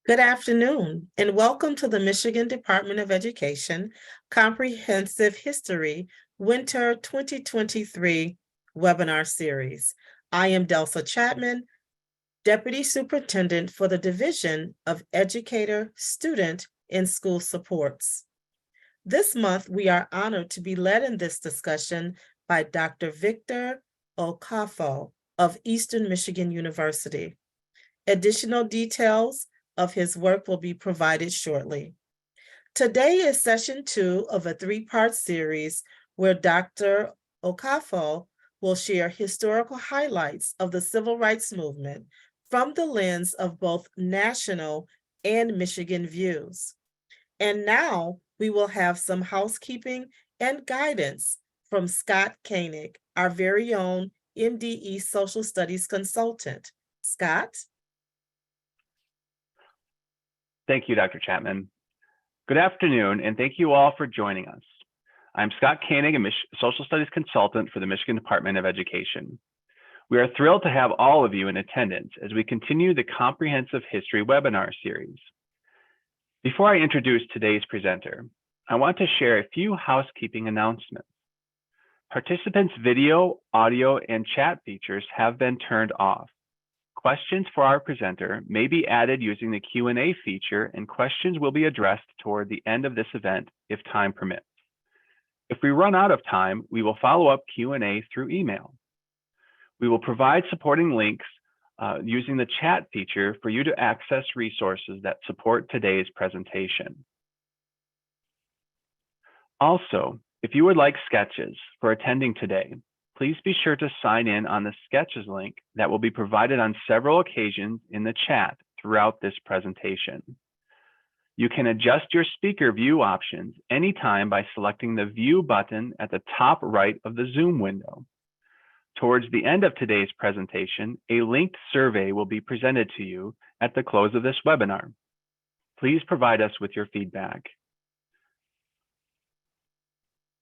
Good afternoon, and welcome to the Michigan Department of Education Comprehensive History Winter 2023 webinar series. I am Delsa Chapman, Deputy Superintendent for the Division of Educator, Student, and School Supports. This month, we are honored to be led in this discussion by Dr. Victor Okafor of Eastern Michigan University. Additional details of his work will be provided shortly. Today is session 2 of a 3-part series where Dr. Okafor will share historical highlights of the civil rights movement from the lens of both national and Michigan views. And now we will have some housekeeping and guidance from Scott Koenig, our very own MDE Social Studies consultant. Scott? Thank you, Dr. Chapman. Good afternoon, and thank you all for joining us. I'm Scott Koenig, a Social Studies consultant for the Michigan Department of Education. We are thrilled to have all of you in attendance as we continue the Comprehensive History webinar series. Before I introduce today's presenter, I want to share a few housekeeping announcements. Participants' video, audio, and chat features have been turned off. Questions for our presenter may be added using the Q&A feature, and questions will be addressed toward the end of this event if time permits. If we run out of time, we will follow up Q&A through email. We will provide supporting links using the chat feature for you to access resources that support today's presentation. Also, if you would like sketches for attending today, please be sure to sign in on the Sketches link that will be provided on several occasions in the chat throughout this presentation. You can adjust your speaker view options anytime by selecting the View button at the top right of the Zoom window. Towards the end of today's presentation, a linked survey will be presented to you at the close of this webinar. Please provide us with your feedback.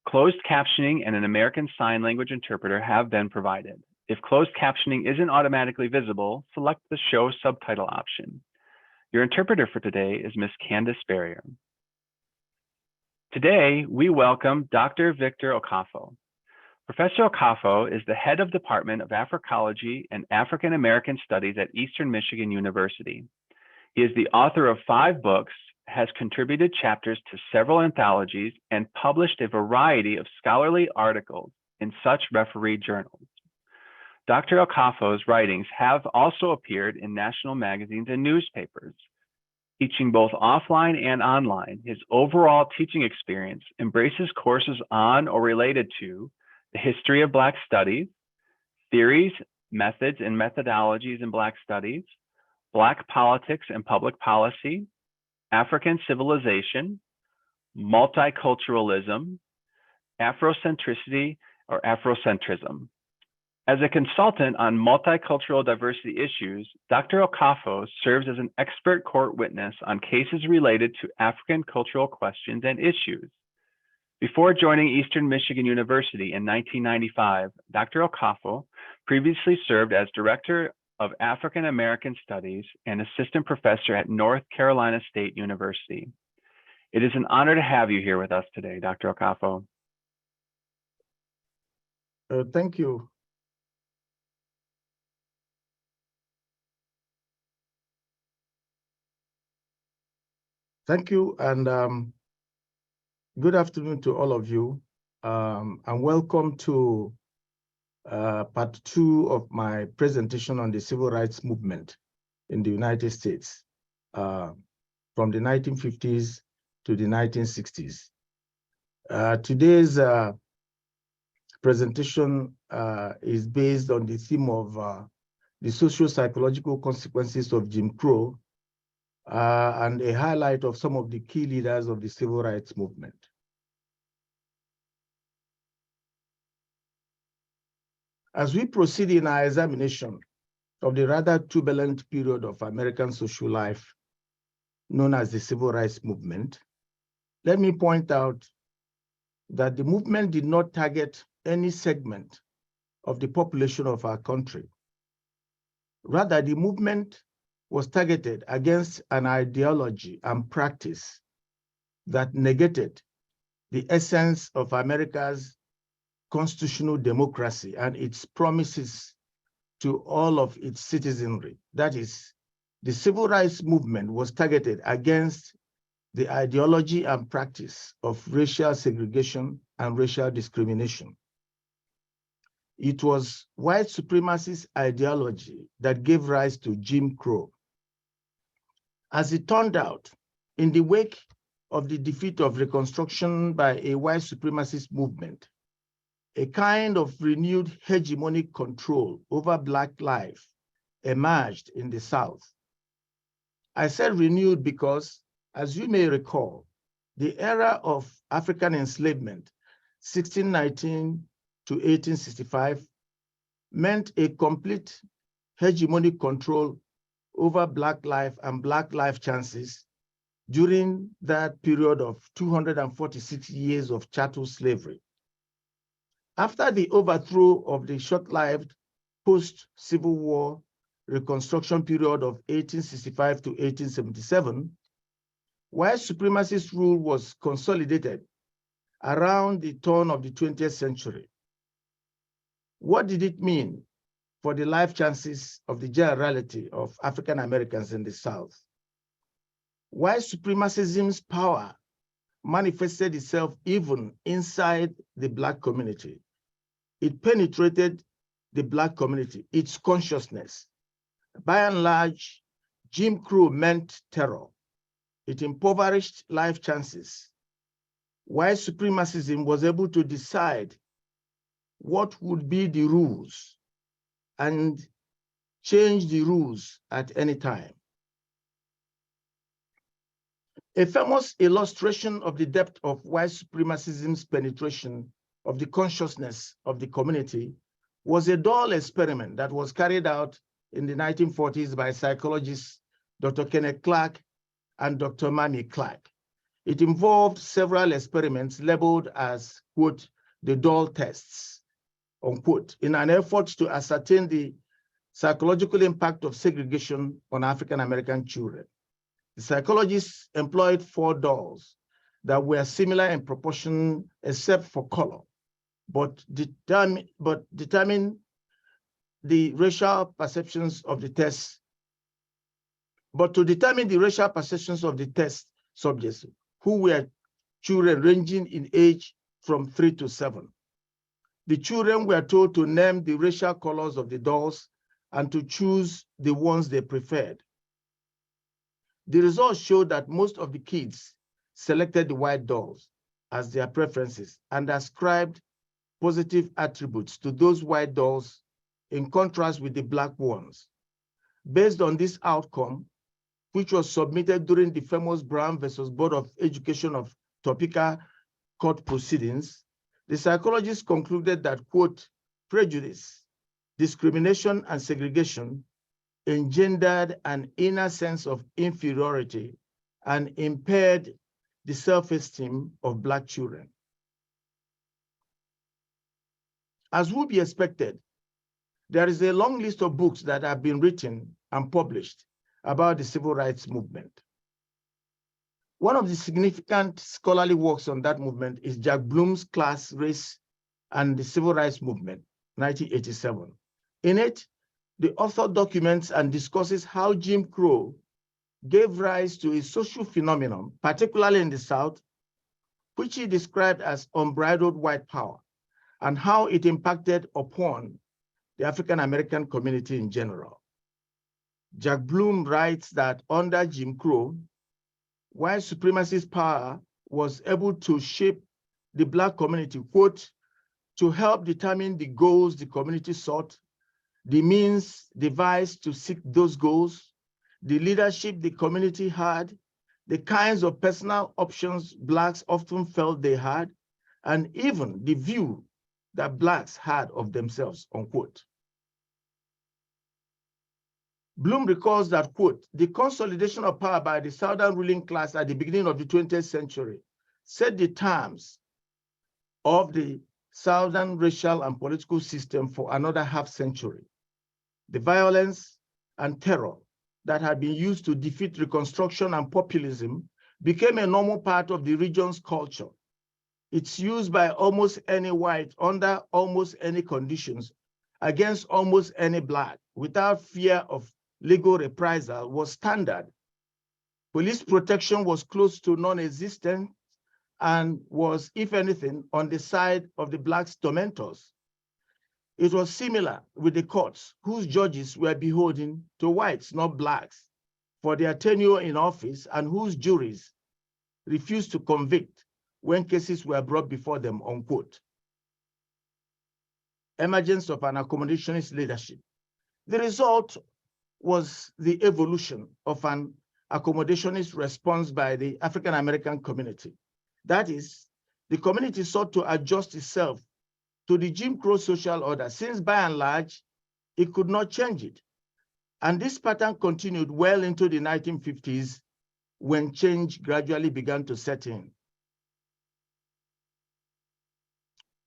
Closed captioning and an American Sign Language interpreter have been provided. If closed captioning isn't automatically visible, select the Show Subtitle option. Your interpreter for today is Ms. Candace Barrier. Today, we welcome Dr. Victor Okafor. Professor Okafor is the head of Department of Africology and African American Studies at Eastern Michigan University. He is the author of 5 books, has contributed chapters to several anthologies, and published a variety of scholarly articles in such refereed journals. Dr. Okafor's writings have also appeared in national magazines and newspapers. Teaching both offline and online, his overall teaching experience embraces courses on or related to the history of Black studies, theories, methods, and methodologies in Black studies, Black politics and public policy, African civilization, multiculturalism, Afrocentricity, or Afrocentrism. As a consultant on multicultural diversity issues, Dr. Okafor serves as an expert court witness on cases related to African cultural questions and issues. Before joining Eastern Michigan University in 1995, Dr. Okafor previously served as Director of African American Studies and Assistant Professor at North Carolina State University. It is an honor to have you here with us today, Dr. Okafor. Thank you. Thank you, and good afternoon to all of you, and welcome to part 2 of my presentation on the civil rights movement in the United States from the 1950s to the 1960s. Today's presentation is based on the theme of the socio-psychological consequences of Jim Crow and a highlight of some of the key leaders of the civil rights movement. As we proceed in our examination of the rather turbulent period of American social life known as the civil rights movement, let me point out that the movement did not target any segment of the population of our country. Rather, the movement was targeted against an ideology and practice that negated the essence of America's constitutional democracy and its promises to all of its citizenry. That is, the civil rights movement was targeted against the ideology and practice of racial segregation and racial discrimination. It was white supremacist ideology that gave rise to Jim Crow. As it turned out, in the wake of the defeat of Reconstruction by a white supremacist movement, a kind of renewed hegemonic control over Black life emerged in the South. I said renewed because, as you may recall, the era of African enslavement, 1619 to 1865, meant a complete hegemonic control over Black life and Black life chances during that period of 246 years of chattel slavery. After the overthrow of the short-lived post-Civil War Reconstruction period of 1865 to 1877, white supremacist rule was consolidated around the turn of the 20th century. What did it mean for the life chances of the generality of African Americans in the South? White supremacism's power manifested itself even inside the Black community. It penetrated the Black community, its consciousness. By and large, Jim Crow meant terror. It impoverished life chances. White supremacism was able to decide what would be the rules and change the rules at any time. A famous illustration of the depth of white supremacism's penetration of the consciousness of the community was a doll experiment that was carried out in the 1940s by psychologists Dr. Kenneth Clark and Dr. Mamie Clark. It involved several experiments labeled as, quote, the doll tests, unquote, in an effort to ascertain the psychological impact of segregation on African American children. The psychologists employed 4 dolls that were similar in proportion except for color, but determine the racial perceptions of the test. But to determine the racial perceptions of the test subjects, who were children ranging in age from 3 to 7. The children were told to name the racial colors of the dolls and to choose the ones they preferred. The results showed that most of the kids selected the white dolls as their preferences and ascribed positive attributes to those white dolls in contrast with the Black ones. Based on this outcome, which was submitted during the famous Brown versus Board of Education of Topeka court proceedings, the psychologists concluded that, quote, prejudice, discrimination, and segregation engendered an inner sense of inferiority and impaired the self-esteem of Black children. As would be expected, there is a long list of books that have been written and published about the civil rights movement. One of the significant scholarly works on that movement is Jack Bloom's Class, Race, and the Civil Rights Movement, 1987. In it, the author documents and discusses how Jim Crow gave rise to a social phenomenon, particularly in the South, which he described as unbridled white power, and how it impacted upon the African American community in general. Jack Bloom writes that under Jim Crow, white supremacist power was able to shape the Black community, quote, to help determine the goals the community sought, the means devised to seek those goals, the leadership the community had, the kinds of personal options Blacks often felt they had, and even the view that Blacks had of themselves, unquote. Bloom recalls that, quote, the consolidation of power by the Southern ruling class at the beginning of the 20th century set the terms of the Southern racial and political system for another half century. The violence and terror that had been used to defeat Reconstruction and populism became a normal part of the region's culture. It's used by almost any white under almost any conditions against almost any Black without fear of legal reprisal was standard. Police protection was close to non-existent and was, if anything, on the side of the Blacks' tormentors. It was similar with the courts, whose judges were beholden to whites, not Blacks, for their tenure in office, and whose juries refused to convict when cases were brought before them, unquote. Emergence of an accommodationist leadership. The result was the evolution of an accommodationist response by the African American community. That is, the community sought to adjust itself to the Jim Crow social order, since by and large, it could not change it. And this pattern continued well into the 1950s, when change gradually began to set in.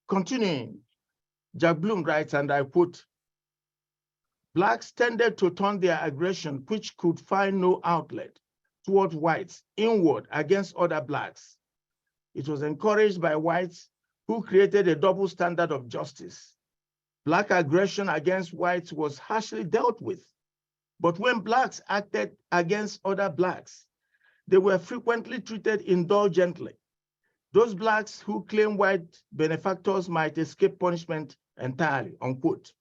Continuing, Jack Bloom writes, and I quote, Blacks tended to turn their aggression, which could find no outlet, toward whites, inward against other Blacks. It was encouraged by whites who created a double standard of justice. Black aggression against whites was harshly dealt with, but when Blacks acted against other Blacks, they were frequently treated indulgently. Those Blacks who claimed white benefactors might escape punishment entirely, unquote.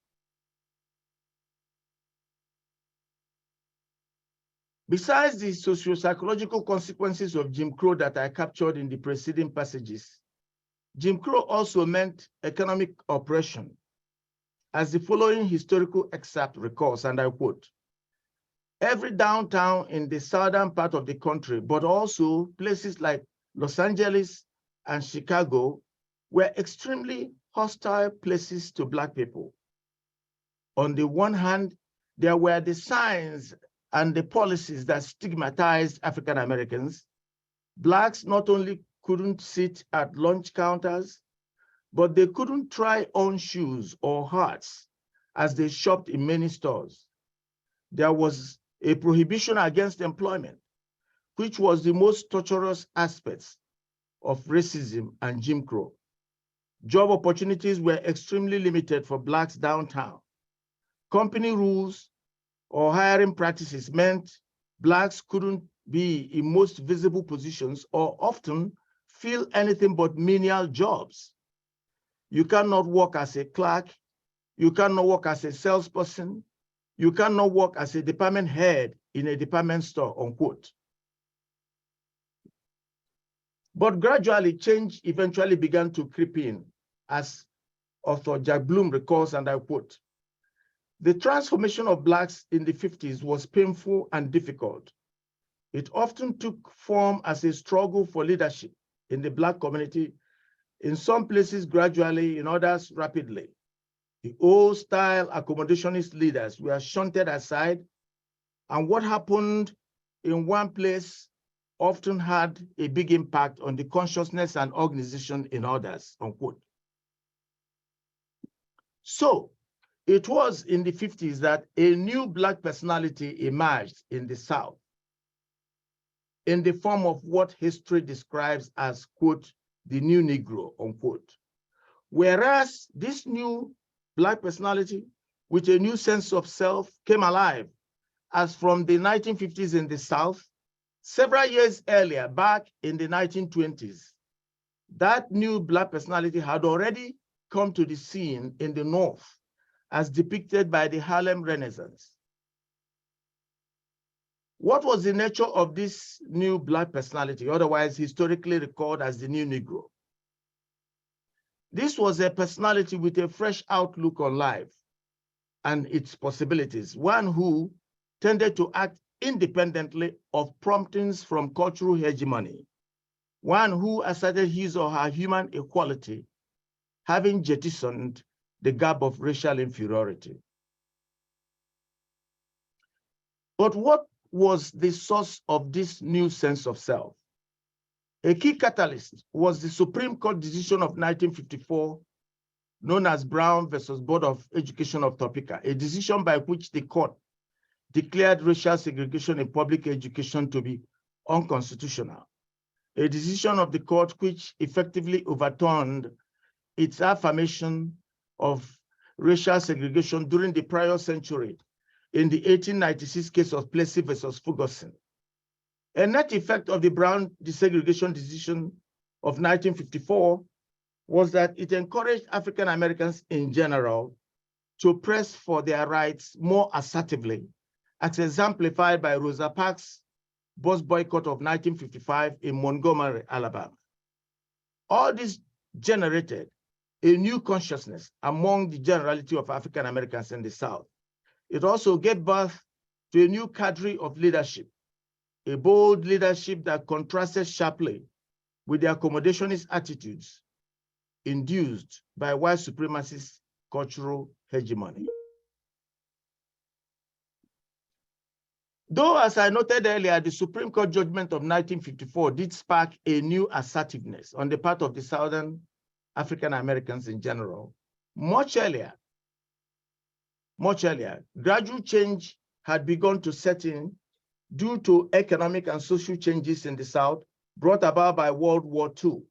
Besides the socio-psychological consequences of Jim Crow that I captured in the preceding passages, Jim Crow also meant economic oppression, as the following historical excerpt recalls, and I quote, every downtown in the southern part of the country, but also places like Los Angeles and Chicago, were extremely hostile places to Black people. On the one hand, there were the signs and the policies that stigmatized African Americans. Blacks not only couldn't sit at lunch counters, but they couldn't try on shoes or hats as they shopped in many stores. There was a prohibition against employment, which was the most torturous aspects of racism and Jim Crow. Job opportunities were extremely limited for Blacks downtown. Company rules or hiring practices meant Blacks couldn't be in most visible positions or often fill anything but menial jobs. You cannot work as a clerk, you cannot work as a salesperson, you cannot work as a department head in a department store, unquote. But gradually, change eventually began to creep in, as author Jack Bloom recalls, and I quote, the transformation of Blacks in the 50s was painful and difficult. It often took form as a struggle for leadership in the Black community, in some places gradually, in others rapidly. The old-style accommodationist leaders were shunted aside, and what happened in one place often had a big impact on the consciousness and organization in others, unquote. So it was in the 50s that a new Black personality emerged in the South in the form of what history describes as, quote, the new Negro, unquote. Whereas this new Black personality with a new sense of self came alive as from the 1950s in the South, several years earlier, back in the 1920s, that new Black personality had already come to the scene in the North, as depicted by the Harlem Renaissance. What was the nature of this new Black personality, otherwise historically recalled as the new Negro? This was a personality with a fresh outlook on life and its possibilities, one who tended to act independently of promptings from cultural hegemony, one who asserted his or her human equality, having jettisoned the gap of racial inferiority. But what was the source of this new sense of self? A key catalyst was the Supreme Court decision of 1954, known as Brown versus Board of Education of Topeka, a decision by which the court declared racial segregation in public education to be unconstitutional, a decision of the court which effectively overturned its affirmation of racial segregation during the prior century in the 1896 case of Plessy versus Ferguson. A net effect of the Brown desegregation decision of 1954 was that it encouraged African Americans in general to press for their rights more assertively, as exemplified by Rosa Parks' bus boycott of 1955 in Montgomery, Alabama. All this generated a new consciousness among the generality of African Americans in the South. It also gave birth to a new cadre of leadership, a bold leadership that contrasted sharply with the accommodationist attitudes induced by white supremacist cultural hegemony. Though, as I noted earlier, the Supreme Court judgment of 1954 did spark a new assertiveness on the part of the Southern African Americans in general, much earlier, gradual change had begun to set in due to economic and social changes in the South brought about by World War II.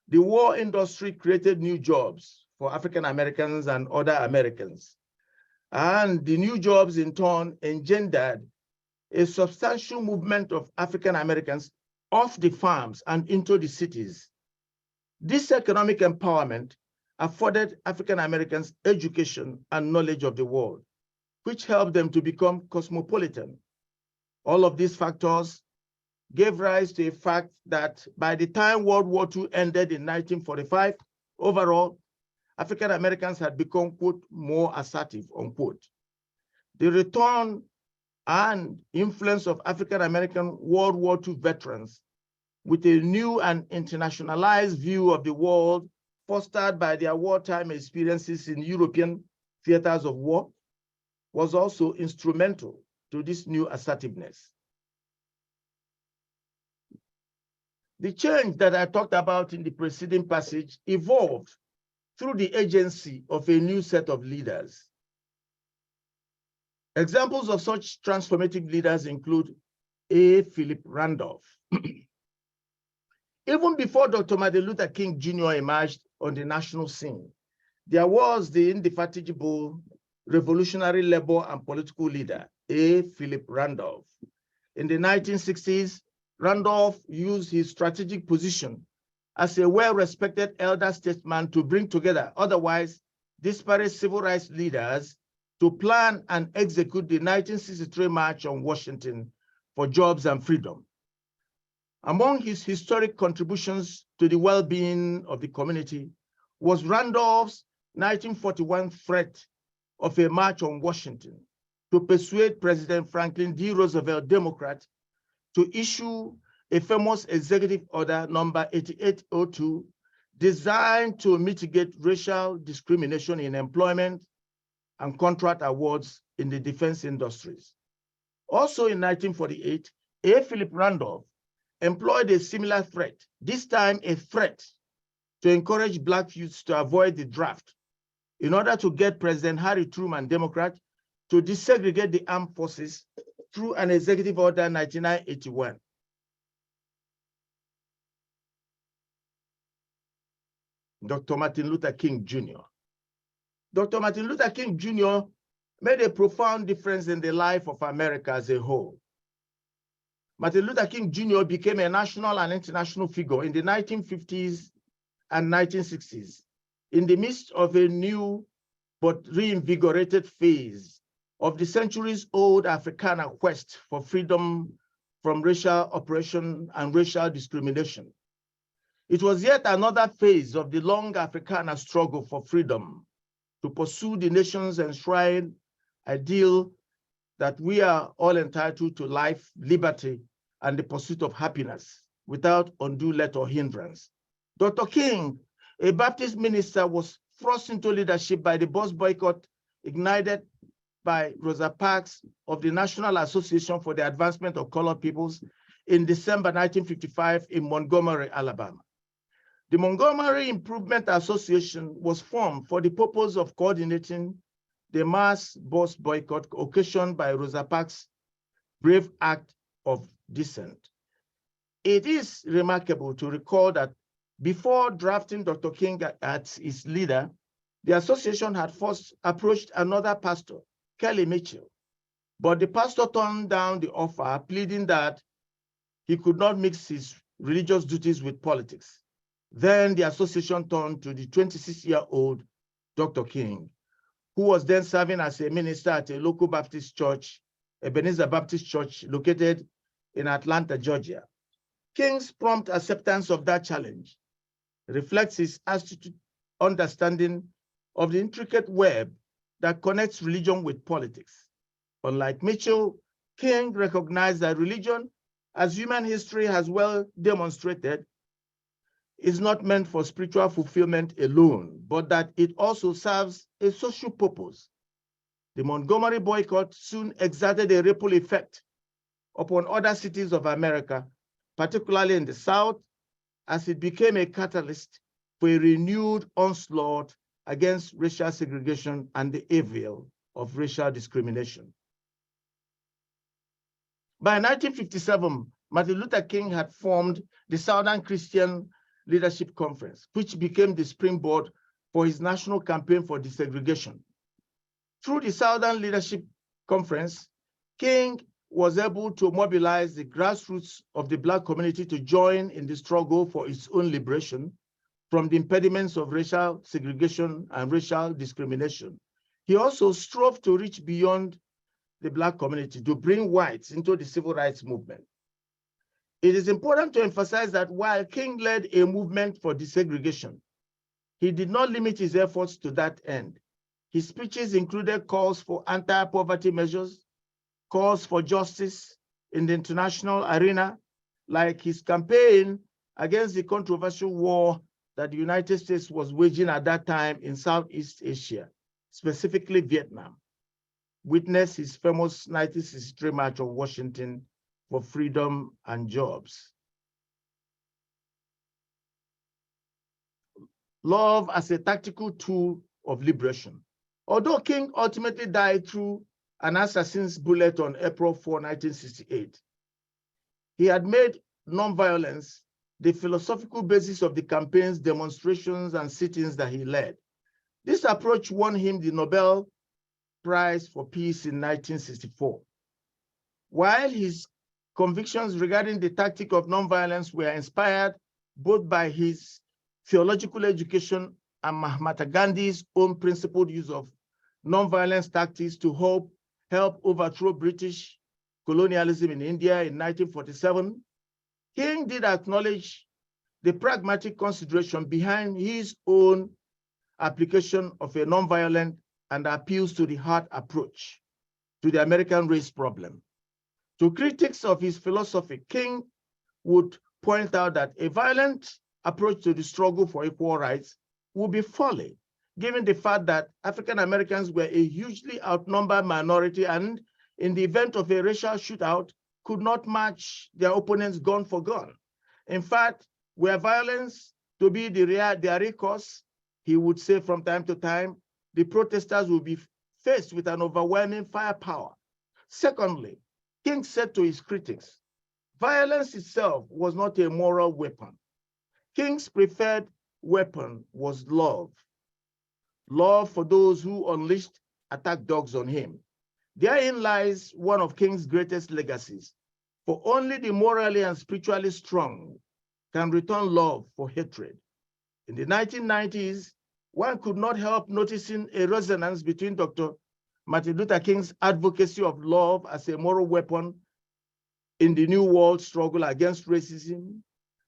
The war industry created new jobs for African Americans and other Americans. And the new jobs in turn engendered a substantial movement of African Americans off the farms and into the cities. This economic empowerment afforded African Americans education and knowledge of the world, which helped them to become cosmopolitan. All of these factors gave rise to a fact that by the time World War II ended in 1945, overall, African Americans had become, quote, more assertive, unquote. The return and influence of African American World War II veterans with a new and internationalized view of the world fostered by their wartime experiences in European theaters of war was also instrumental to this new assertiveness. The change that I talked about in the preceding passage evolved through the agency of a new set of leaders. Examples of such transformative leaders include A. Philip Randolph. Even before Dr. Martin Luther King Jr. emerged on the national scene, there was the indefatigable revolutionary labor and political leader, A. Philip Randolph. In the 1960s, Randolph used his strategic position as a well-respected elder statesman to bring together otherwise disparate civil rights leaders to plan and execute the 1963 March on Washington for Jobs and Freedom. Among his historic contributions to the well-being of the community was Randolph's 1941 threat of a march on Washington to persuade President Franklin D. Roosevelt, Democrat, to issue a famous executive order number 8802 designed to mitigate racial discrimination in employment and contract awards in the defense industries. Also in 1948, A. Philip Randolph employed a similar threat, this time a threat to encourage Black youths to avoid the draft in order to get President Harry Truman, Democrat, to desegregate the armed forces through an executive order 1981. Dr. Martin Luther King Jr. Dr. Martin Luther King Jr. made a profound difference in the life of America as a whole. Martin Luther King Jr. became a national and international figure in the 1950s and 1960s, in the midst of a new but reinvigorated phase of the centuries-old Africana quest for freedom from racial oppression and racial discrimination. It was yet another phase of the long Africana struggle for freedom to pursue the nation's enshrined ideal that we are all entitled to life, liberty, and the pursuit of happiness without undue let or hindrance. Dr. King, a Baptist minister, was thrust into leadership by the bus boycott ignited by Rosa Parks of the National Association for the Advancement of Colored Peoples in December 1955 in Montgomery, Alabama. The Montgomery Improvement Association was formed for the purpose of coordinating the mass bus boycott occasioned by Rosa Parks' brave act of dissent. It is remarkable to recall that before drafting Dr. King as its leader, the association had first approached another pastor, Kelly Mitchell, but the pastor turned down the offer, pleading that he could not mix his religious duties with politics. Then the association turned to the 26-year-old Dr. King, who was then serving as a minister at a local Baptist church, Ebenezer Baptist Church, located in Atlanta, Georgia. King's prompt acceptance of that challenge reflects his astute understanding of the intricate web that connects religion with politics. Unlike Mitchell, King recognized that religion, as human history has well demonstrated, is not meant for spiritual fulfillment alone, but that it also serves a social purpose. The Montgomery boycott soon exerted a ripple effect upon other cities of America, particularly in the South, as it became a catalyst for a renewed onslaught against racial segregation and the evil of racial discrimination. By 1957, Martin Luther King had formed the Southern Christian Leadership Conference, which became the springboard for his national campaign for desegregation. Through the Southern Leadership Conference, King was able to mobilize the grassroots of the Black community to join in the struggle for its own liberation from the impediments of racial segregation and racial discrimination. He also strove to reach beyond the Black community to bring whites into the civil rights movement. It is important to emphasize that while King led a movement for desegregation, he did not limit his efforts to that end. His speeches included calls for anti-poverty measures, calls for justice in the international arena, like his campaign against the controversial war that the United States was waging at that time in Southeast Asia, specifically Vietnam. Witness his famous 1963 March on Washington for Freedom and Jobs. Love as a tactical tool of liberation. Although King ultimately died through an assassin's bullet on April 4, 1968, he had made nonviolence the philosophical basis of the campaigns, demonstrations, and sit-ins that he led. This approach won him the Nobel Prize for Peace in 1964. While his convictions regarding the tactic of nonviolence were inspired both by his theological education and Mahatma Gandhi's own principled use of nonviolence tactics to help overthrow British colonialism in India in 1947, King did acknowledge the pragmatic consideration behind his own application of a nonviolent and appeals to the heart approach to the American race problem. To critics of his philosophy, King would point out that a violent approach to the struggle for equal rights would be folly, given the fact that African Americans were a hugely outnumbered minority and, in the event of a racial shootout, could not match their opponents gun for gun. In fact, were violence to be their recourse, he would say from time to time, the protesters will be faced with an overwhelming firepower. Secondly, King said to his critics, violence itself was not a moral weapon. King's preferred weapon was love. Love for those who unleashed attack dogs on him. Therein lies one of King's greatest legacies, for only the morally and spiritually strong can return love for hatred. In the 1990s, one could not help noticing a resonance between Dr. Martin Luther King's advocacy of love as a moral weapon in the New World struggle against racism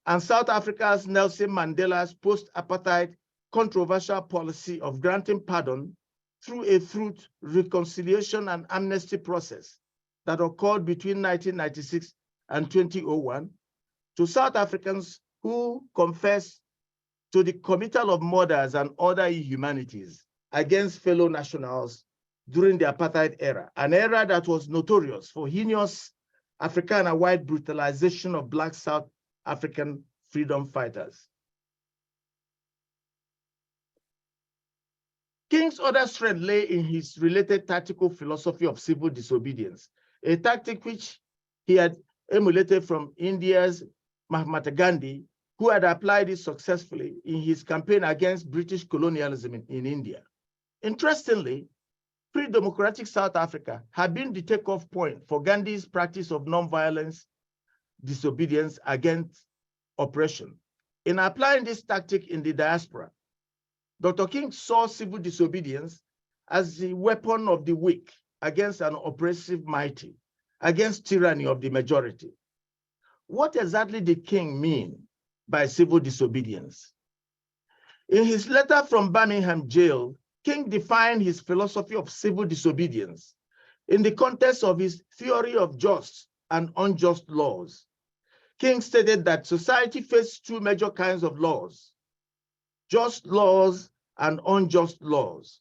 and South Africa's Nelson Mandela's post-apartheid controversial policy of granting pardon through a truth, reconciliation, and amnesty process that occurred between 1996 and 2001 to South Africans who confessed to the committal of murders and other inhumanities against fellow nationals during the apartheid era, an era that was notorious for heinous Afrikaner white brutalization of Black South African freedom fighters. King's other strength lay in his related tactical philosophy of civil disobedience, a tactic which he had emulated from India's Mahatma Gandhi, who had applied it successfully in his campaign against British colonialism in India. Interestingly, pre-democratic South Africa had been the takeoff point for Gandhi's practice of nonviolence disobedience against oppression. In applying this tactic in the diaspora, Dr. King saw civil disobedience as the weapon of the weak against an oppressive mighty, against tyranny of the majority. What exactly did King mean by civil disobedience? In his letter from Birmingham jail, King defined his philosophy of civil disobedience in the context of his theory of just and unjust laws. King stated that society faced two major kinds of laws: just laws and unjust laws.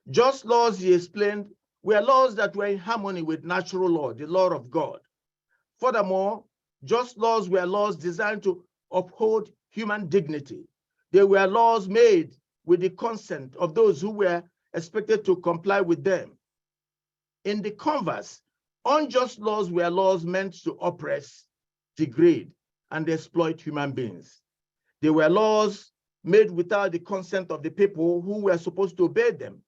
Just laws, he explained, were laws that were in harmony with natural law, the law of God. Furthermore, just laws were laws designed to uphold human dignity. They were laws made with the consent of those who were expected to comply with them. In the converse, unjust laws were laws meant to oppress, degrade, and exploit human beings. They were laws made without the consent of the people who were supposed to obey them.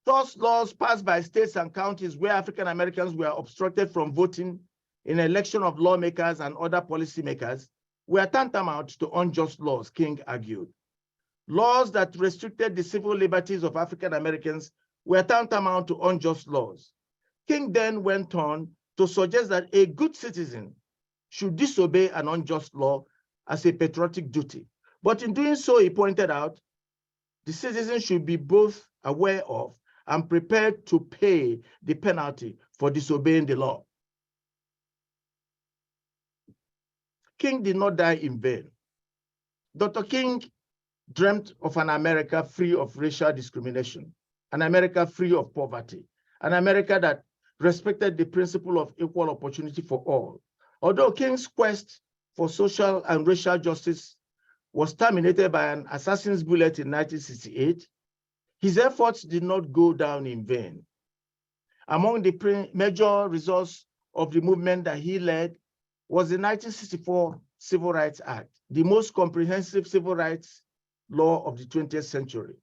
Thus, laws passed by states and counties where African Americans were obstructed from voting in election of lawmakers and other policymakers were tantamount to unjust laws, King argued. Laws that restricted the civil liberties of African Americans were tantamount to unjust laws. King then went on to suggest that a good citizen should disobey an unjust law as a patriotic duty. But in doing so, he pointed out, the citizen should be both aware of and prepared to pay the penalty for disobeying the law. King did not die in vain. Dr. King dreamt of an America free of racial discrimination, an America free of poverty, an America that respected the principle of equal opportunity for all. Although King's quest for social and racial justice was terminated by an assassin's bullet in 1968, his efforts did not go down in vain. Among the major results of the movement that he led was the 1964 Civil Rights Act, the most comprehensive civil rights law of the 20th century.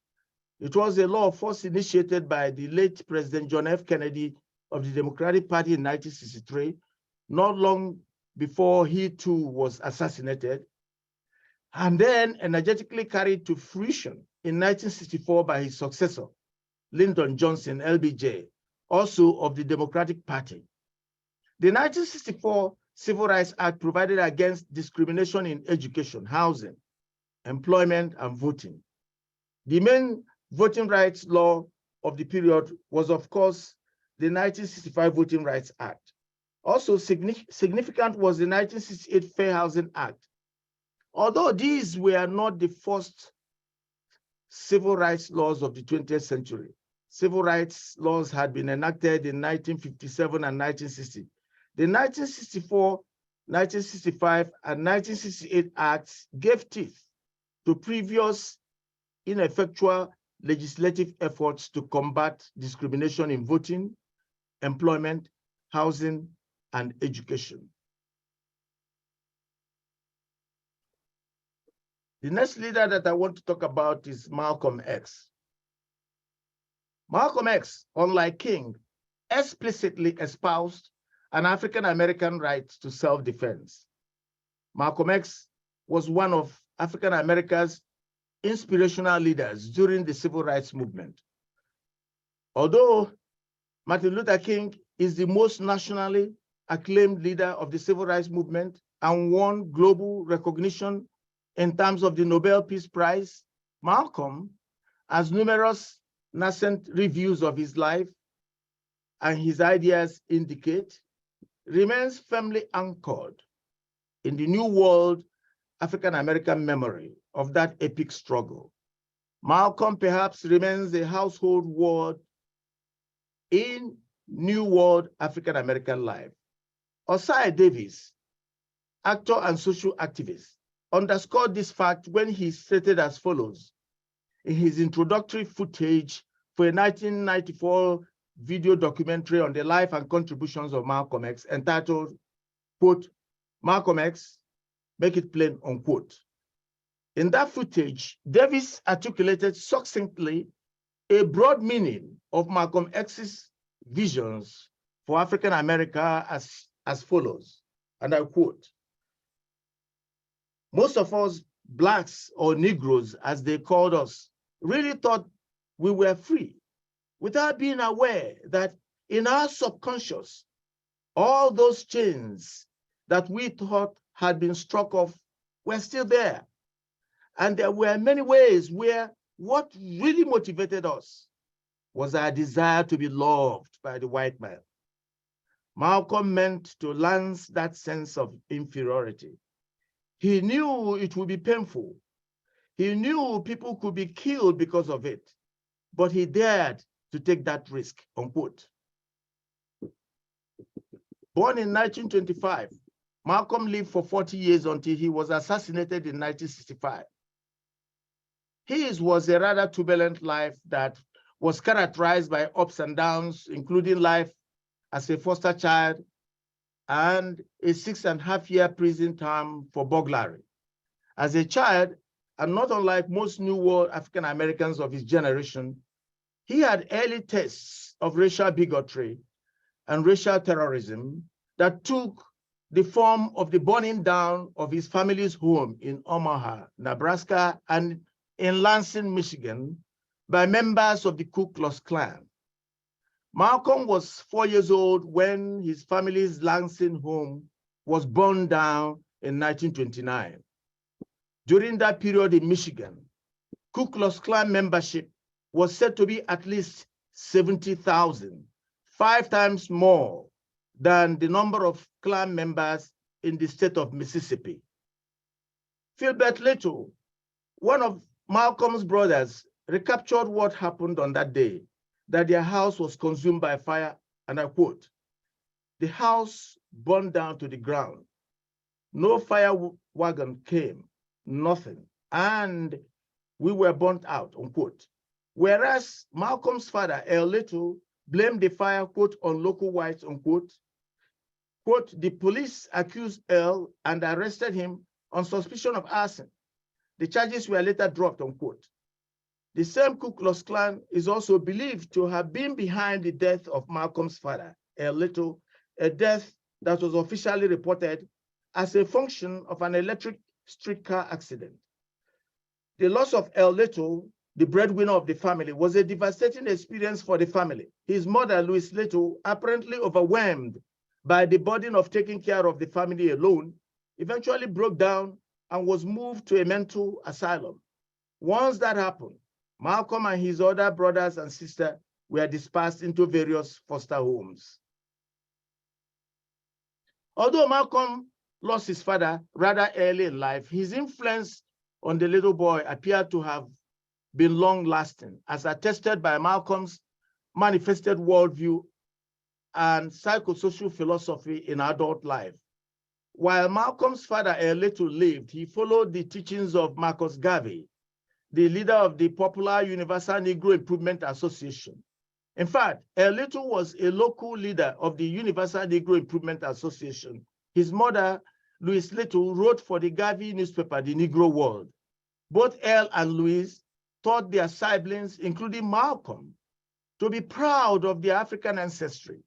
It was a law first initiated by the late President John F. Kennedy of the Democratic Party in 1963, not long before he too was assassinated, and then energetically carried to fruition in 1964 by his successor, Lyndon Johnson, LBJ, also of the Democratic Party. The 1964 Civil Rights Act provided against discrimination in education, housing, employment, and voting. The main voting rights law of the period was, of course, the 1965 Voting Rights Act. Also significant was the 1968 Fair Housing Act. Although these were not the first civil rights laws of the 20th century, civil rights laws had been enacted in 1957 and 1960. The 1964, 1965, and 1968 Acts gave teeth to previous ineffectual legislative efforts to combat discrimination in voting, employment, housing, and education. The next leader that I want to talk about is Malcolm X. Malcolm X, unlike King, explicitly espoused an African-American right to self-defense. Malcolm X was one of African America's inspirational leaders during the civil rights movement. Although Martin Luther King is the most nationally acclaimed leader of the civil rights movement and won global recognition in terms of the Nobel Peace Prize, Malcolm, as numerous nascent reviews of his life and his ideas indicate, remains firmly anchored in the New World African-American memory of that epic struggle. Malcolm perhaps remains a household word in New World African-American life. Osai Davis, actor and social activist, underscored this fact when he stated as follows: in his introductory footage for a 1994 video documentary on the life and contributions of Malcolm X entitled, quote, Malcolm X, Make It Plain, unquote. In that footage, Davis articulated succinctly a broad meaning of Malcolm X's visions for African America as follows, and I quote, most of us Blacks or Negroes, as they called us, really thought we were free without being aware that in our subconscious, all those chains that we thought had been struck off were still there. And there were many ways where what really motivated us was our desire to be loved by the white man. Malcolm meant to lance that sense of inferiority. He knew it would be painful. He knew people could be killed because of it, but he dared to take that risk, unquote. Born in 1925, Malcolm lived for 40 years until he was assassinated in 1965. His was a rather turbulent life that was characterized by ups and downs, including life as a foster child and a 6.5-year prison term for burglary. As a child, and not unlike most New World African Americans of his generation, he had early tests of racial bigotry and racial terrorism that took the form of the burning down of his family's home in Omaha, Nebraska, and in Lansing, Michigan, by members of the Ku Klux Klan. Malcolm was 4 years old when his family's Lansing home was burned down in 1929. During that period in Michigan, Ku Klux Klan membership was said to be at least 70,000, 5 times more than the number of Klan members in the state of Mississippi. Philbert Little, one of Malcolm's brothers, recaptured what happened on that day, that their house was consumed by fire, and I quote, the house burned down to the ground. No fire wagon came, nothing, and we were burnt out, unquote. Whereas Malcolm's father, Earl Little, blamed the fire, quote, on local whites, unquote. Quote, the police accused Earl and arrested him on suspicion of arson. The charges were later dropped, unquote. The same Ku Klux Klan is also believed to have been behind the death of Malcolm's father, Earl Little, a death that was officially reported as a function of an electric streetcar accident. The loss of Earl Little, the breadwinner of the family, was a devastating experience for the family. His mother, Louise Little, apparently overwhelmed by the burden of taking care of the family alone, eventually broke down and was moved to a mental asylum. Once that happened, Malcolm and his other brothers and sisters were dispersed into various foster homes. Although Malcolm lost his father rather early in life, his influence on the little boy appeared to have been long-lasting, as attested by Malcolm's manifested worldview and psychosocial philosophy in adult life. While Malcolm's father, Earl Little, lived, he followed the teachings of Marcus Garvey, the leader of the popular Universal Negro Improvement Association. In fact, Earl Little was a local leader of the Universal Negro Improvement Association. His mother, Louise Little, wrote for the Garvey newspaper, The Negro World. Both Earl and Louise taught their siblings, including Malcolm, to be proud of their African ancestry.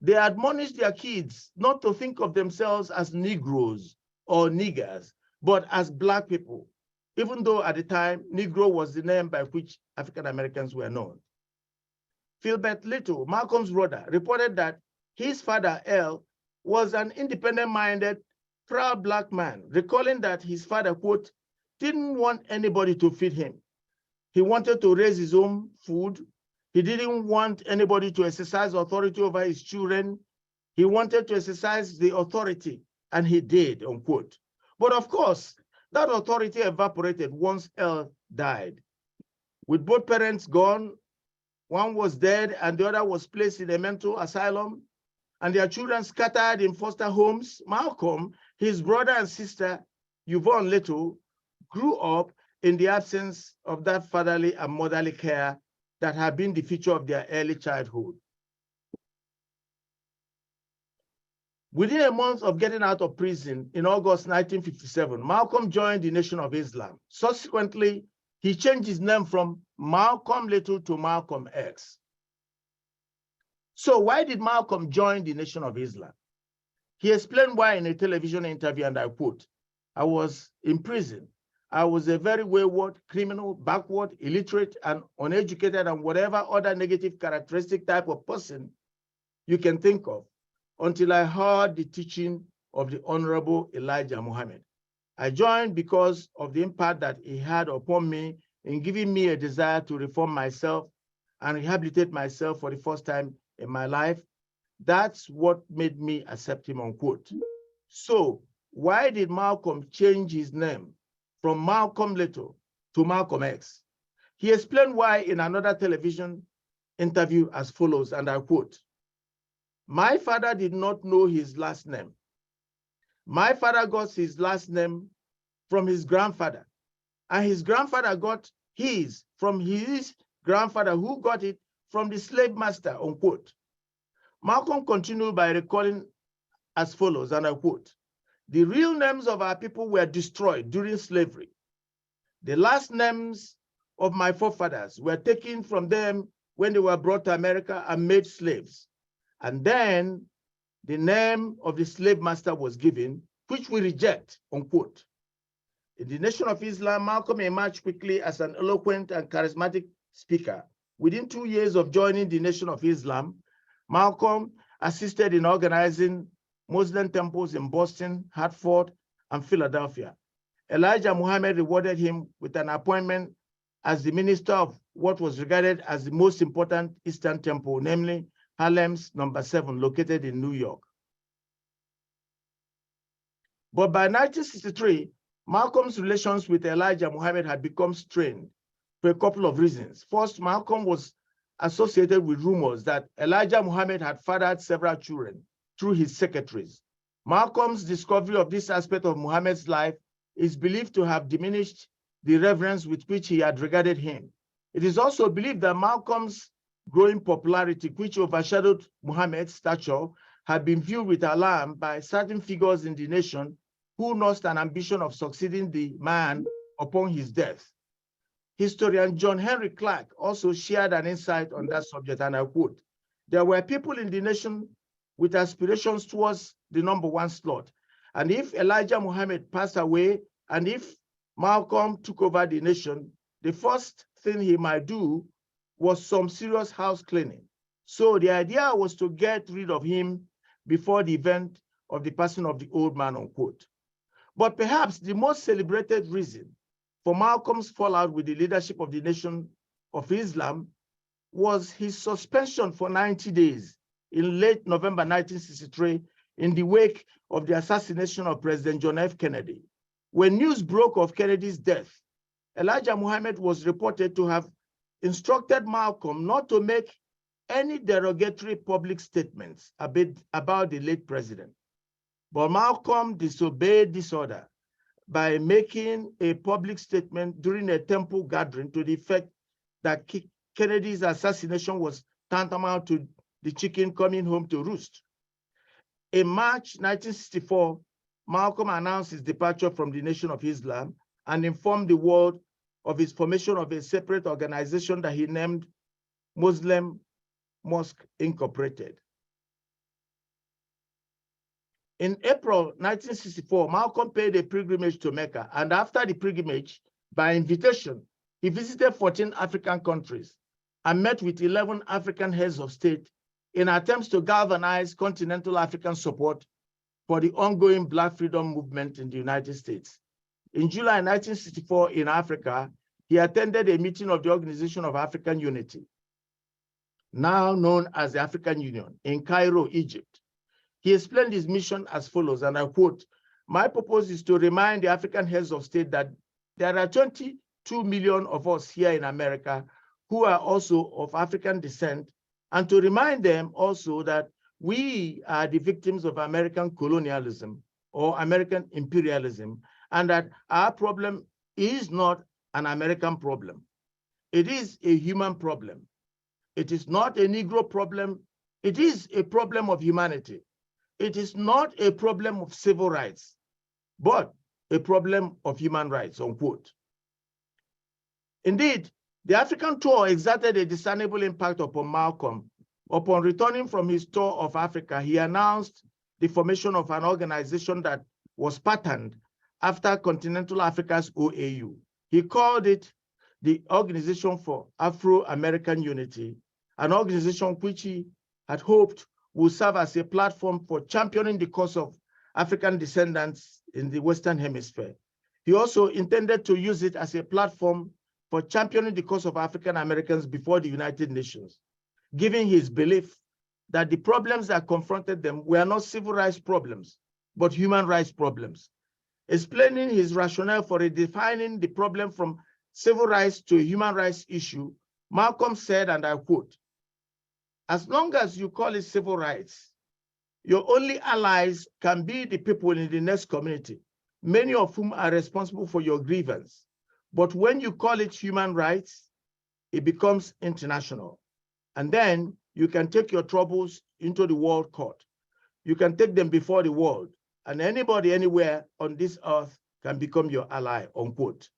They admonished their kids not to think of themselves as Negroes or niggers, but as Black people, even though at the time, Negro was the name by which African Americans were known. Philbert Little, Malcolm's brother, reported that his father, Earl, was an independent-minded, proud Black man, recalling that his father, quote, didn't want anybody to feed him. He wanted to raise his own food. He didn't want anybody to exercise authority over his children. He wanted to exercise the authority, and he did, unquote. But of course, that authority evaporated once Earl died. With both parents gone, one was dead and the other was placed in a mental asylum, and their children scattered in foster homes, Malcolm, his brother and sister, Yvonne Little, grew up in the absence of that fatherly and motherly care that had been the feature of their early childhood. Within a month of getting out of prison in August 1957, Malcolm joined the Nation of Islam. Subsequently, he changed his name from Malcolm Little to Malcolm X. So why did Malcolm join the Nation of Islam? He explained why in a television interview, and I quote, "I was in prison. I was a very wayward, criminal, backward, illiterate, and uneducated, and whatever other negative characteristic type of person you can think of, until I heard the teaching of the Honorable Elijah Muhammad. I joined because of the impact that he had upon me in giving me a desire to reform myself and rehabilitate myself for the first time in my life. That's what made me accept him," unquote. So why did Malcolm change his name from Malcolm Little to Malcolm X? He explained why in another television interview as follows, and I quote, "My father did not know his last name. My father got his last name from his grandfather, and his grandfather got his from his grandfather, who got it from the slave master," unquote. Malcolm continued by recalling as follows, and I quote, "The real names of our people were destroyed during slavery. The last names of my forefathers were taken from them when they were brought to America and made slaves. And then the name of the slave master was given, which we reject," unquote. In the Nation of Islam, Malcolm emerged quickly as an eloquent and charismatic speaker. Within 2 years of joining the Nation of Islam, Malcolm assisted in organizing Muslim temples in Boston, Hartford, and Philadelphia. Elijah Muhammad rewarded him with an appointment as the minister of what was regarded as the most important Eastern temple, namely Harlem's number 7, located in New York. But by 1963, Malcolm's relations with Elijah Muhammad had become strained for a couple of reasons. First, Malcolm was associated with rumors that Elijah Muhammad had fathered several children through his secretaries. Malcolm's discovery of this aspect of Muhammad's life is believed to have diminished the reverence with which he had regarded him. It is also believed that Malcolm's growing popularity, which overshadowed Muhammad's stature, had been viewed with alarm by certain figures in the nation who nursed an ambition of succeeding the man upon his death. Historian John Henry Clark also shared an insight on that subject, and I quote, "There were people in the nation with aspirations towards the number 1 slot. And if Elijah Muhammad passed away, and if Malcolm took over the nation, the first thing he might do was some serious house cleaning. So the idea was to get rid of him before the event of the passing of the old man," unquote. But perhaps the most celebrated reason for Malcolm's fallout with the leadership of the Nation of Islam was his suspension for 90 days in late November 1963 in the wake of the assassination of President John F. Kennedy. When news broke of Kennedy's death, Elijah Muhammad was reported to have instructed Malcolm not to make any derogatory public statements about the late president. But Malcolm disobeyed this order by making a public statement during a temple gathering to the effect that Kennedy's assassination was tantamount to the chicken coming home to roost. In March 1964, Malcolm announced his departure from the Nation of Islam and informed the world of his formation of a separate organization that he named Muslim Mosque Incorporated. In April 1964, Malcolm paid a pilgrimage to Mecca, and after the pilgrimage, by invitation, he visited 14 African countries and met with 11 African heads of state in attempts to galvanize continental African support for the ongoing Black freedom movement in the United States. In July 1964, in Africa, he attended a meeting of the Organization of African Unity, now known as the African Union, in Cairo, Egypt. He explained his mission as follows, and I quote, "My purpose is to remind the African heads of state that there are 22 million of us here in America who are also of African descent, and to remind them also that we are the victims of American colonialism or American imperialism, and that our problem is not an American problem. It is a human problem. It is not a Negro problem. It is a problem of humanity. It is not a problem of civil rights, but a problem of human rights, unquote. Indeed, the African tour exerted a discernible impact upon Malcolm. Upon returning from his tour of Africa, he announced the formation of an organization that was patterned after Continental Africa's OAU. He called it the Organization for Afro-American Unity, an organization which he had hoped would serve as a platform for championing the cause of African descendants in the Western Hemisphere. He also intended to use it as a platform for championing the cause of African Americans before the United Nations, giving his belief that the problems that confronted them were not civil rights problems, but human rights problems. Explaining his rationale for redefining the problem from civil rights to a human rights issue, Malcolm said, and I quote, "As long as you call it civil rights, your only allies can be the people in the next community, many of whom are responsible for your grievance. But when you call it human rights, it becomes international. And then you can take your troubles into the world court. You can take them before the world, and anybody anywhere on this earth can become your ally," unquote.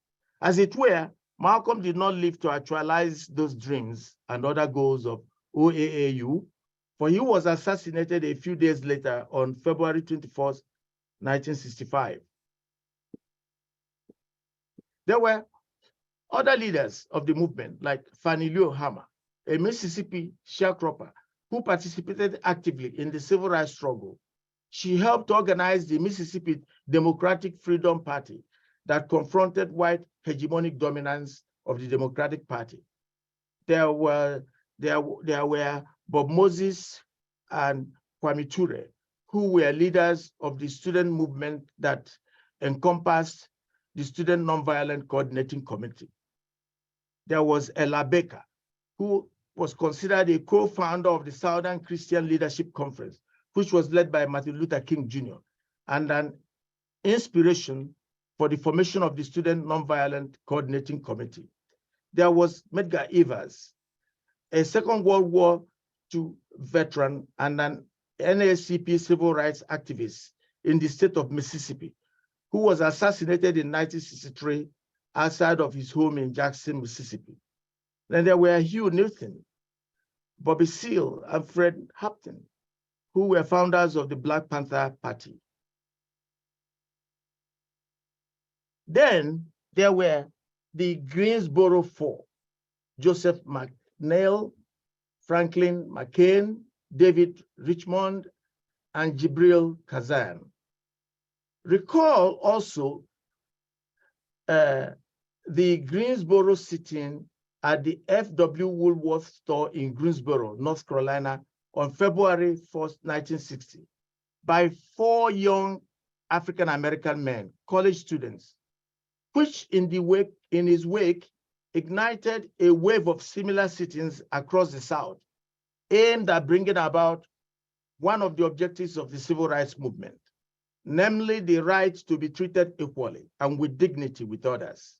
As it were, Malcolm did not live to actualize those dreams and other goals of OAAU, for he was assassinated a few days later on February 21st, 1965. There were other leaders of the movement, like Fannie Lou Hamer, a Mississippi sharecropper who participated actively in the civil rights struggle. She helped organize the Mississippi Democratic Freedom Party that confronted white hegemonic dominance of the Democratic Party. There were Bob Moses and Kwame Ture, who were leaders of the student movement that encompassed the Student Nonviolent Coordinating Committee. There was Ella Baker, who was considered a co-founder of the Southern Christian Leadership Conference, which was led by Martin Luther King Jr., and an inspiration for the formation of the Student Nonviolent Coordinating Committee. There was Medgar Evers, a Second World War II veteran and an NAACP civil rights activist in the state of Mississippi, who was assassinated in 1963 outside of his home in Jackson, Mississippi. Then there were Hugh Newton, Bobby Seale, and Fred Hampton, who were founders of the Black Panther Party. Then there were the Greensboro Four: Joseph McNeil, Franklin McCain, David Richmond, and Jibril Kazan. Recall also the Greensboro sitting at the F.W. Woolworth store in Greensboro, North Carolina, on February 1st, 1960, by 4 young African-American men, college students, which in his wake ignited a wave of similar sittings across the South, aimed at bringing about one of the objectives of the civil rights movement, namely the right to be treated equally and with dignity with others.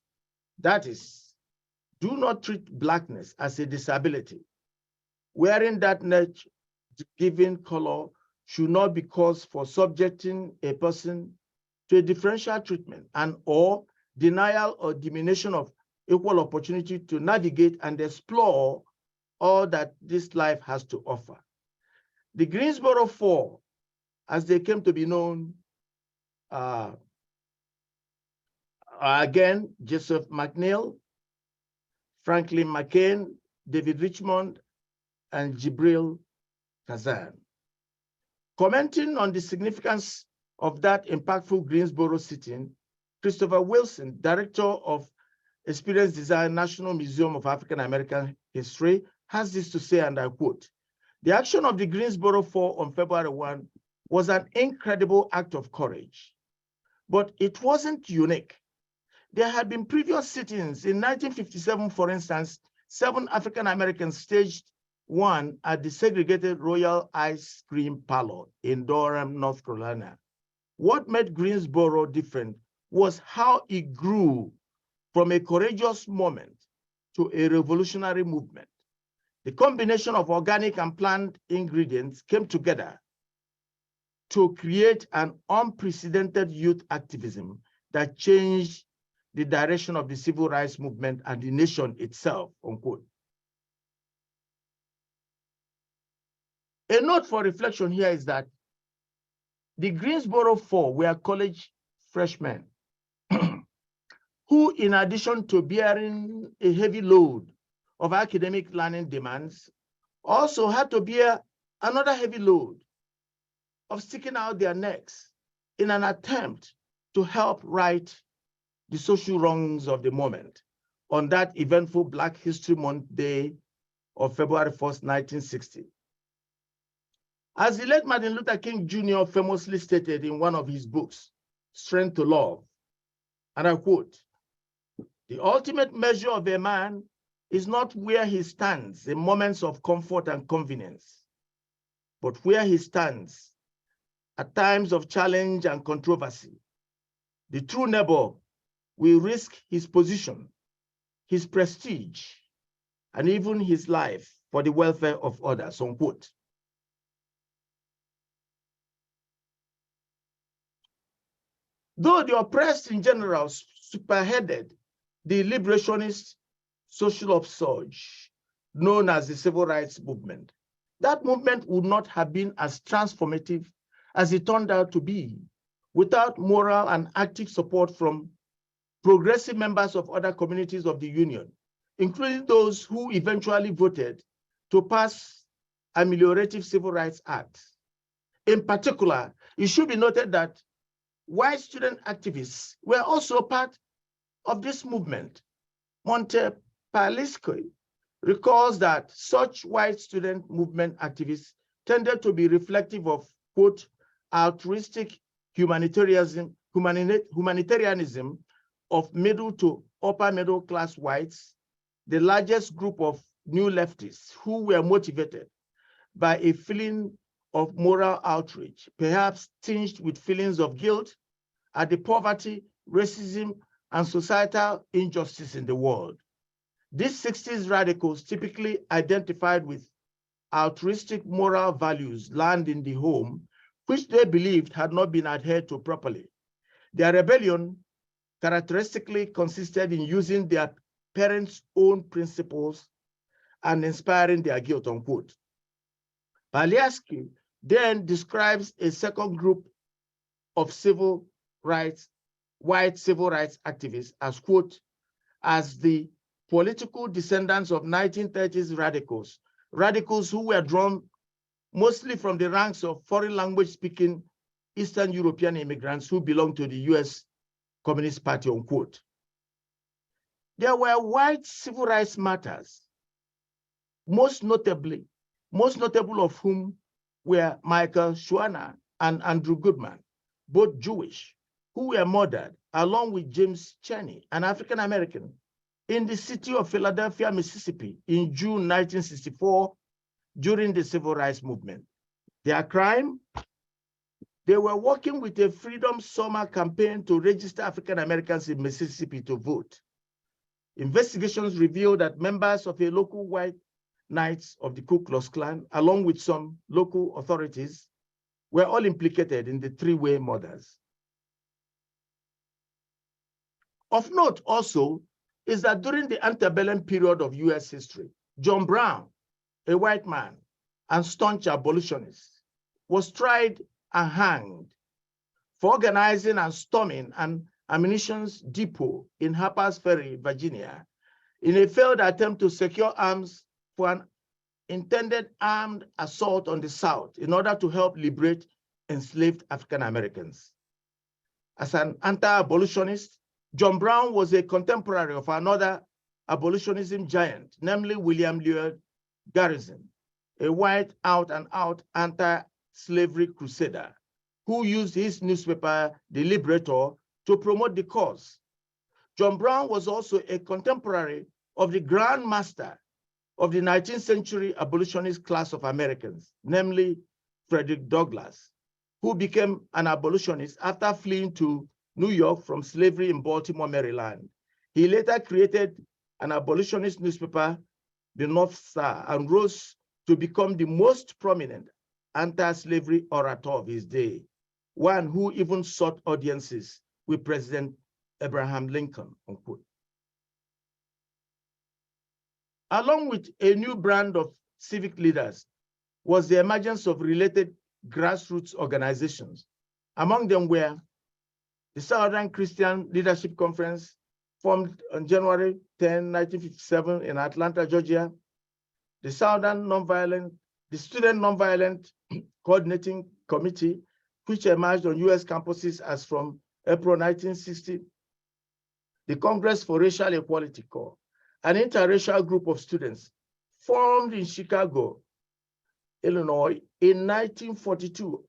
That is, do not treat Blackness as a disability. Wearing that nature-given color should not be cause for subjecting a person to a differential treatment and or denial or diminution of equal opportunity to navigate and explore all that this life has to offer. The Greensboro Four, as they came to be known, again, Joseph McNeil, Franklin McCain, David Richmond, and Jibril Kazan. Commenting on the significance of that impactful Greensboro sitting, Christopher Wilson, director of Experience Design National Museum of African American History, has this to say, and I quote, "The action of the Greensboro Four on February 1 was an incredible act of courage, but it wasn't unique. There had been previous sittings. In 1957, for instance, 7 African Americans staged one at the segregated Royal Ice Cream Parlor in Durham, North Carolina. What made Greensboro different was how it grew from a courageous moment to a revolutionary movement. The combination of organic and plant ingredients came together to create an unprecedented youth activism that changed the direction of the civil rights movement and the nation itself, unquote. A note for reflection here is that the Greensboro Four were college freshmen who, in addition to bearing a heavy load of academic learning demands, also had to bear another heavy load of sticking out their necks in an attempt to help right the social wrongs of the moment on that eventful Black History Month day of February 1st, 1960. As the late Martin Luther King Jr. famously stated in one of his books, Strength to Love, and I quote, "The ultimate measure of a man is not where he stands in moments of comfort and convenience, but where he stands at times of challenge and controversy. The true neighbor will risk his position, his prestige, and even his life for the welfare of others," unquote. Though the oppressed in general spearheaded the liberationist social upsurge known as the civil rights movement, that movement would not have been as transformative as it turned out to be without moral and active support from progressive members of other communities of the Union, including those who eventually voted to pass ameliorative civil rights acts. In particular, it should be noted that white student activists were also part of this movement. Montepalisque recalls that such white student movement activists tended to be reflective of, quote, altruistic humanitarianism of middle to upper middle class whites, the largest group of new leftists who were motivated by a feeling of moral outrage, perhaps tinged with feelings of guilt at the poverty, racism, and societal injustice in the world. These 60s radicals typically identified with altruistic moral values learned in the home, which they believed had not been adhered to properly. Their rebellion characteristically consisted in using their parents' own principles and inspiring their guilt, unquote. Paliaski then describes a second group of white civil rights activists as, quote, as the political descendants of 1930s radicals who were drawn mostly from the ranks of foreign language speaking Eastern European immigrants who belonged to the US Communist Party, unquote. There were white civil rights martyrs, most notable of whom were Michael Schwerner and Andrew Goodman, both Jewish, who were murdered along with James Chaney, an African American, in the city of Philadelphia, Mississippi in June 1964 during the civil rights movement. Their crime? They were working with a Freedom Summer campaign to register African Americans in Mississippi to vote. Investigations revealed that members of a local white Knights of the Ku Klux Klan, along with some local authorities, were all implicated in the three-way murders. Of note also is that during the antebellum period of US history, John Brown, a white man and staunch abolitionist, was tried and hanged for organizing and storming an ammunition depot in Harper's Ferry, Virginia, in a failed attempt to secure arms for an intended armed assault on the South in order to help liberate enslaved African Americans. As an anti-abolitionist, John Brown was a contemporary of another abolitionism giant, namely William Lloyd Garrison, a white out-and-out anti-slavery crusader who used his newspaper, The Liberator, to promote the cause. John Brown was also a contemporary of the Grand Master of the 19th century abolitionist class of Americans, namely Frederick Douglass, who became an abolitionist after fleeing to New York from slavery in Baltimore, Maryland He later created an abolitionist newspaper, the North Star, and rose to become the most prominent anti-slavery orator of his day, one who even sought audiences with President Abraham Lincoln, unquote. Along with a new brand of civic leaders was the emergence of related grassroots organizations. Among them were the Southern Christian Leadership Conference, formed on January 10, 1957 in Atlanta, Georgia, the Student Nonviolent Coordinating Committee, which emerged on US campuses as from April 1960, the Congress for Racial Equality Corps, an interracial group of students formed in Chicago, Illinois in 1942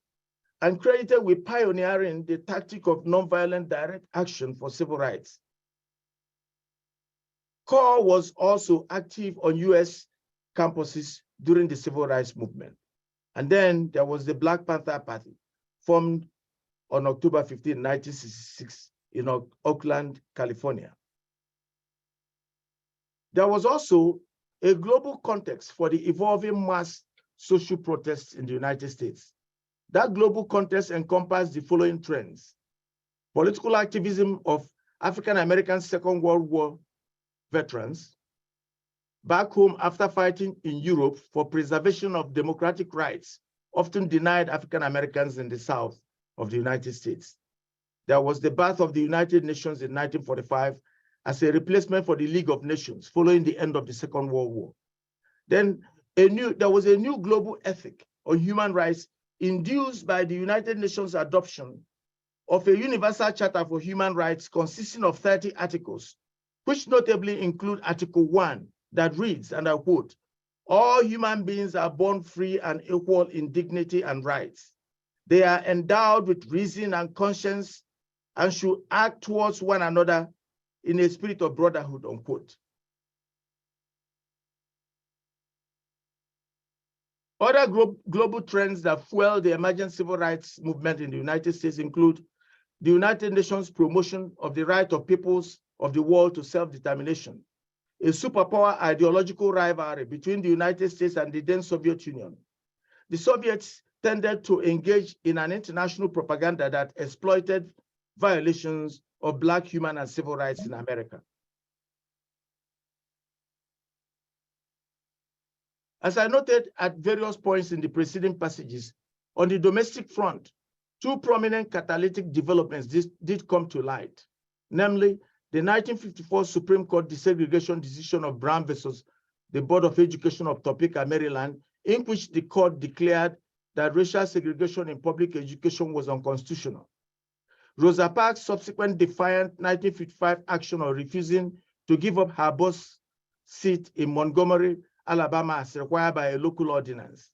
and credited with pioneering the tactic of nonviolent direct action for civil rights. CORE was also active on US campuses during the civil rights movement. And then there was the Black Panther Party, formed on October 15, 1966 in Oakland, California. There was also a global context for the evolving mass social protests in the United States. That global context encompassed the following trends: political activism of African-American Second World War veterans back home after fighting in Europe for preservation of democratic rights, often denied African-Americans in the South of the United States. There was the birth of the United Nations in 1945 as a replacement for the League of Nations following the end of the Second World War. Then there was a new global ethic on human rights induced by the United Nations adoption of a Universal Charter for Human Rights consisting of 30 articles, which notably include Article 1 that reads, and I quote, "All human beings are born free and equal in dignity and rights. They are endowed with reason and conscience and should act towards one another in a spirit of brotherhood," unquote. Other global trends that fuel the emergent civil rights movement in the United States include the United Nations promotion of the right of peoples of the world to self-determination, a superpower ideological rivalry between the United States and the then Soviet Union. The Soviets tended to engage in an international propaganda that exploited violations of Black human and civil rights in America. As I noted at various points in the preceding passages, on the domestic front, two prominent catalytic developments did come to light, namely the 1954 Supreme Court desegregation decision of Brown versus the Board of Education of Topeka, Maryland, in which the court declared that racial segregation in public education was unconstitutional. Rosa Parks' subsequent defiant 1955 action of refusing to give up her bus seat in Montgomery, Alabama, as required by a local ordinance.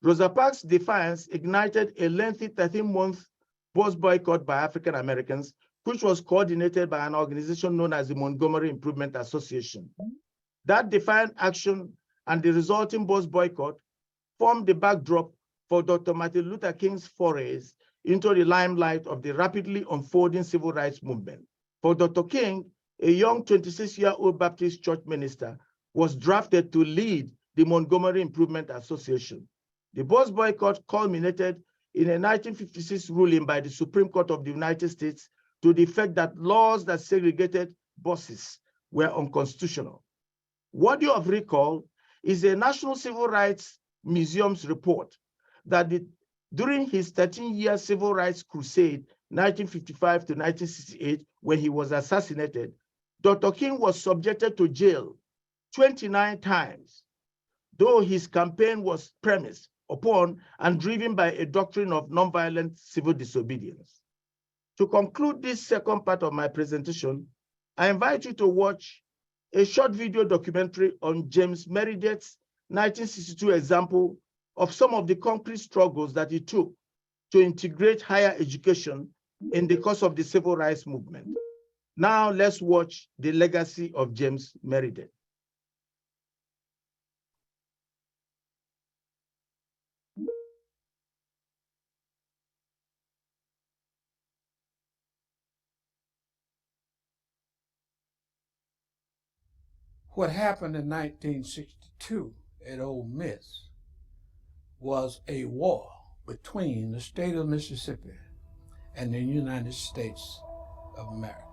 Rosa Parks' defiance ignited a lengthy 13-month bus boycott by African Americans, which was coordinated by an organization known as the Montgomery Improvement Association. That defiant action and the resulting bus boycott formed the backdrop for Dr. Martin Luther King's forays into the limelight of the rapidly unfolding civil rights movement. For Dr. King, a young 26-year-old Baptist church minister, was drafted to lead the Montgomery Improvement Association. The bus boycott culminated in a 1956 ruling by the Supreme Court of the United States to the effect that laws that segregated buses were unconstitutional. Worthy of recall is a National Civil Rights Museum's report that during his 13-year civil rights crusade, 1955 to 1968, when he was assassinated, Dr. King was subjected to jail 29 times, though his campaign was premised upon and driven by a doctrine of nonviolent civil disobedience. To conclude this second part of my presentation, I invite you to watch a short video documentary on James Meredith's 1962 example of some of the concrete struggles that he took to integrate higher education in the course of the civil rights movement. Now let's watch the legacy of James Meredith. What happened in 1962 at Ole Miss was a war between the state of Mississippi and the United States of America.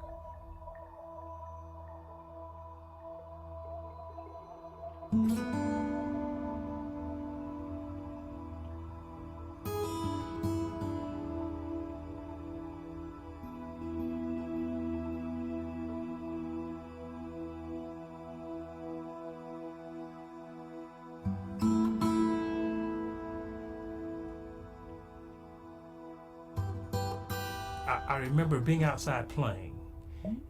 I remember being outside playing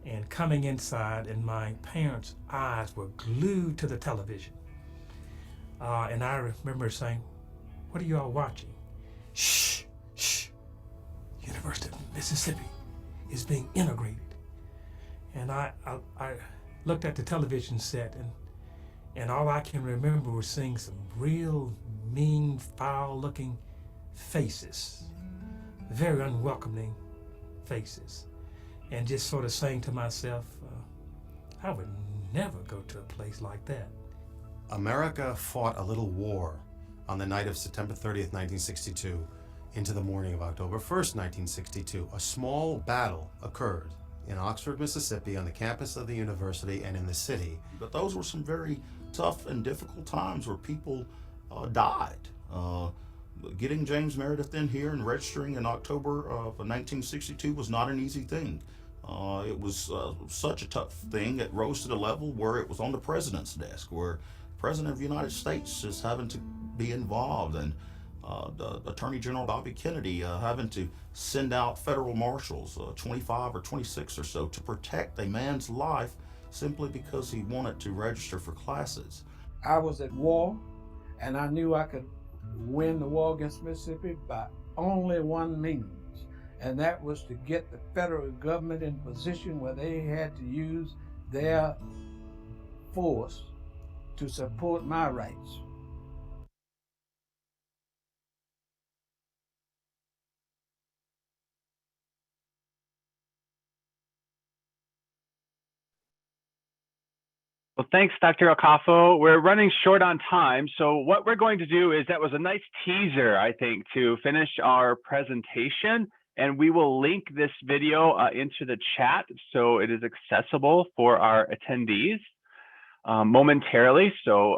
and coming inside, and my parents' eyes were glued to the television. And I remember saying, "What are you all watching?" "Shh, shh, University of Mississippi is being integrated." And I looked at the television set, and all I can remember was seeing some real mean, foul-looking faces, very unwelcoming faces, and just sort of saying to myself, I would never go to a place like that. America fought a little war on the night of September 30th, 1962, into the morning of October 1st, 1962. A small battle occurred in Oxford, Mississippi, on the campus of the university and in the city. But those were some very tough and difficult times where people died. Getting James Meredith in here and registering in October of 1962 was not an easy thing. It was such a tough thing. It rose to the level where it was on the president's desk, where the president of the United States is having to be involved, and the Attorney General Bobby Kennedy having to send out federal marshals, 25 or 26 or so, to protect a man's life simply because he wanted to register for classes. I was at war, and I knew I could win the war against Mississippi by only one means, and that was to get the federal government in a position where they had to use their force to support my rights. Well, thanks, Dr. Okafor. We're running short on time, so what we're going to do is, that was a nice teaser, I think, to finish our presentation, and we will link this video into the chat so it is accessible for our attendees momentarily, so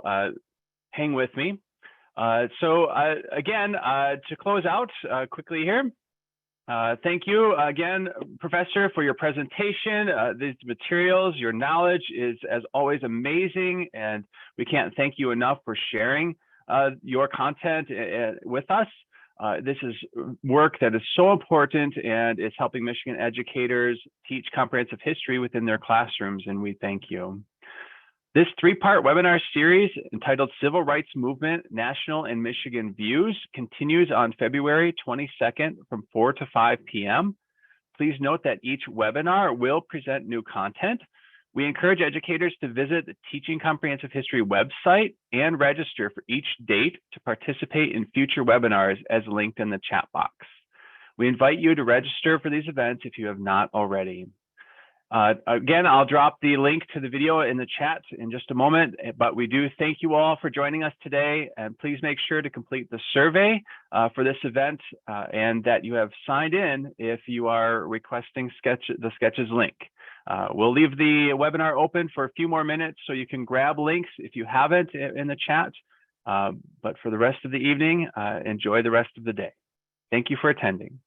hang with me. Again, to close out quickly here, thank you again, Professor, for your presentation. These materials, your knowledge is, as always, amazing, and we can't thank you enough for sharing your content with us. This is work that is so important, and it's helping Michigan educators teach comprehensive history within their classrooms, and we thank you. This three-part webinar series entitled Civil Rights Movement, National and Michigan Views continues on February 22nd from 4 to 5 p.m. Please note that each webinar will present new content. We encourage educators to visit the Teaching Comprehensive History website and register for each date to participate in future webinars as linked in the chat box. We invite you to register for these events if you have not already. Again, I'll drop the link to the video in the chat in just a moment, but we do thank you all for joining us today, and please make sure to complete the survey for this event and that you have signed in if you are requesting the sketches link. We'll leave the webinar open for a few more minutes so you can grab links if you haven't in the chat, but for the rest of the evening, enjoy the rest of the day. Thank you for attending.